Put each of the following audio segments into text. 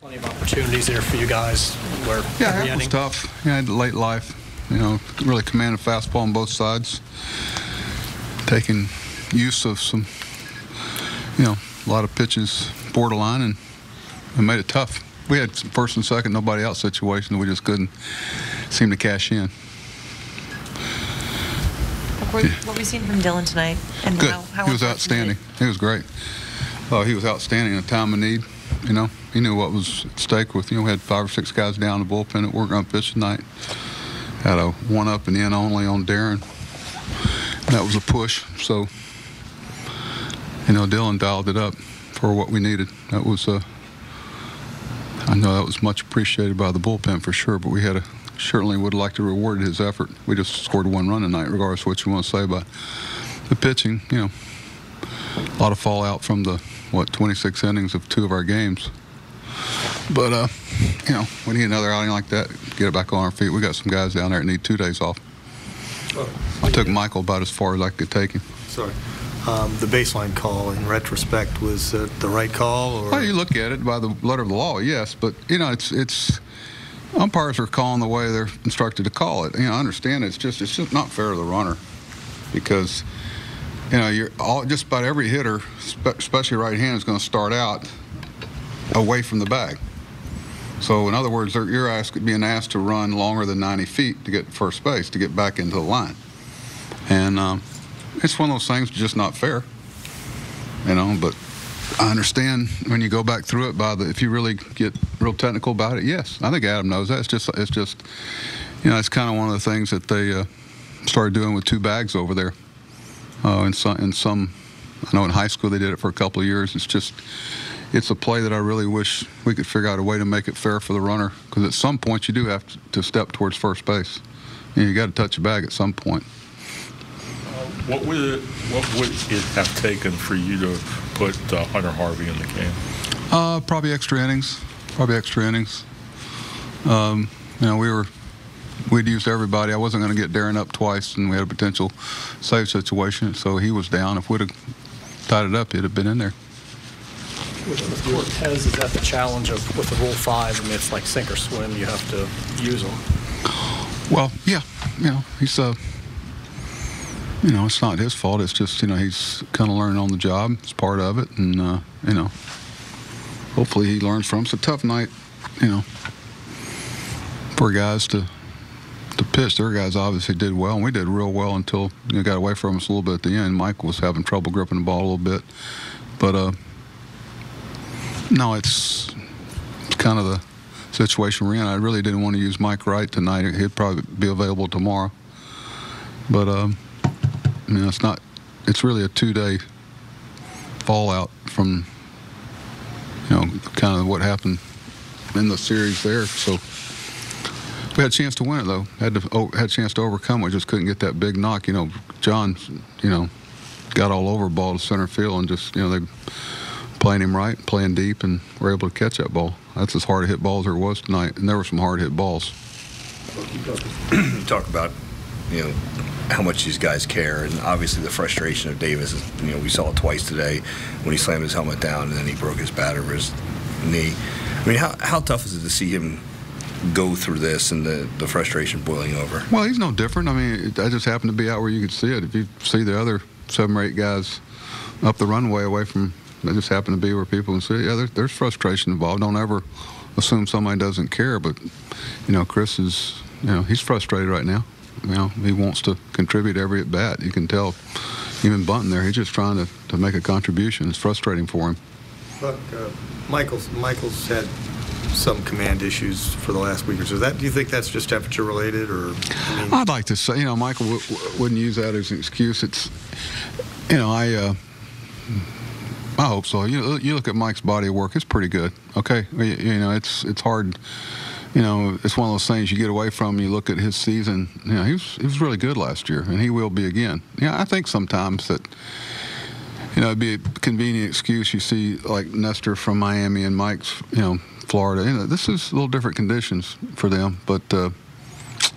Plenty of opportunities there for you guys. Where yeah, it was tough. Yeah, late life. Really commanded fastball on both sides. Taking use of some, a lot of pitches borderline and made it tough. We had some first and second, nobody out situation that we just couldn't seem to cash in. What we seen from Dylan tonight? And Good. How he was outstanding. He was great. He was outstanding in a time of need. He knew what was at stake with. We had 5 or 6 guys down in the bullpen that weren't going to pitch tonight. Had a 1-up and in only on Darren. That was a push. So, Dylan dialed it up for what we needed. That was I know that was much appreciated by the bullpen for sure, but we certainly would like to reward his effort. We just scored 1 run tonight, regardless of what you want to say about the pitching. A lot of fallout from the 26 innings of 2 of our games. But we need another outing like that. Get it back on our feet. We got some guys down there that need 2 days off. I took Michael about as far as I could take him. Sorry. The baseline call, in retrospect, was the right call? Or? Well, you look at it by the letter of the law, yes. But, it's umpires are calling the way they're instructed to call it. I understand it's just not fair to the runner because, just about every hitter, especially right-handed, is going to start out away from the bag. So, in other words, you're being asked to run longer than 90 feet to get to first base, to get back into the line. And it's one of those things just not fair, but I understand when you go back through it if you really get real technical about it, yes. I think Adam knows that. It's just it's kind of one of the things that they started doing with 2 bags over there. In some, I know in high school they did it for a couple of years. It's a play that I really wish we could figure out a way to make it fair for the runner, because at some point you do have to step towards first base. You got to touch the bag at some point. What would it have taken for you to put Hunter Harvey in the game? Probably extra innings. We'd used everybody. I wasn't going to get Darren up twice, and we had a potential save situation, so he was down. If we'd have tied it up, he'd have been in there. With Cortez, is that the challenge with the Rule 5? I mean, it's like sink or swim. You have to use them. Well, yeah. He's it's not his fault. It's just, he's kind of learning on the job. It's part of it, and hopefully he learns from it. It's a tough night, for guys to pitch. Their guys obviously did well, and we did real well until got away from us a little bit at the end. Mike was having trouble gripping the ball a little bit, but no, it's kind of the situation we're in. I really didn't want to use Mike Wright tonight. He'd probably be available tomorrow, but it's really a 2-day fallout from kind of what happened in the series there. So we had a chance to win it, though. Had a chance to overcome it. We just couldn't get that big knock. John, got all over ball to center field, and just, they playing him right, playing deep, and were able to catch that ball. That's as hard a hit ball as there was tonight, and there were some hard hit balls. You talk about, how much these guys care, and obviously the frustration of Davis is, we saw it twice today when he slammed his helmet down and then he broke his bat over his knee. I mean, how tough is it to see him go through this and the frustration boiling over? Well, he's no different. I mean, I just happened to be out where you could see it. If you see the other 7 or 8 guys up the runway away from, I just happened to be where people can see it. Yeah, there's frustration involved. Don't ever assume somebody doesn't care, but, Chris is, he's frustrated right now. He wants to contribute every at bat. You can tell, even bunting there, he's just trying to make a contribution. It's frustrating for him. Look, Michael's had some command issues for the last week or so. Do you think that's just temperature related, or? I'd like to say, Michael wouldn't use that as an excuse. It's, I hope so. You look at Mike's body of work; it's pretty good. Okay, it's hard. It's one of those things you get away from. You look at his season. He was really good last year, and he will be again. I think sometimes that it'd be a convenient excuse. You see, like Nestor from Miami and Mike's, Florida. This is a little different conditions for them, but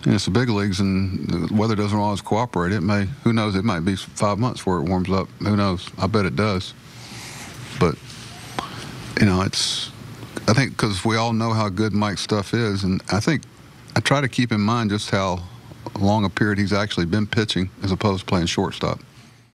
it's the big leagues, and the weather doesn't always cooperate. Who knows? It might be 5 months before it warms up. Who knows? I bet it does. But it's I think because we all know how good Mike's stuff is, and I think I try to keep in mind just how long a period he's actually been pitching as opposed to playing shortstop.